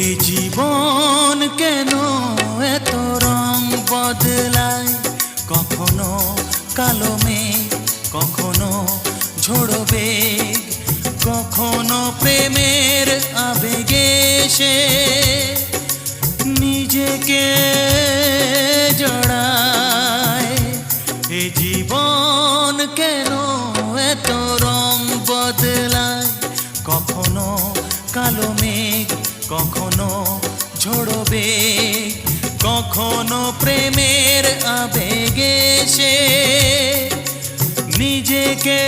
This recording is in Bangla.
এ জীবন কেন এত রং বদলায়, কখনো কালো মেঘ, কখনো ঝোড়ো বেগ, কখনো প্রেমের আবেগে সে নিজেকে জড়ায়। এ জীবন কেন এত রং বদলায়, কখনো কালো মেঘ, কখনো ঝোড়ো বেগ, কখনো প্রেমের আবেগে সে নিজেকে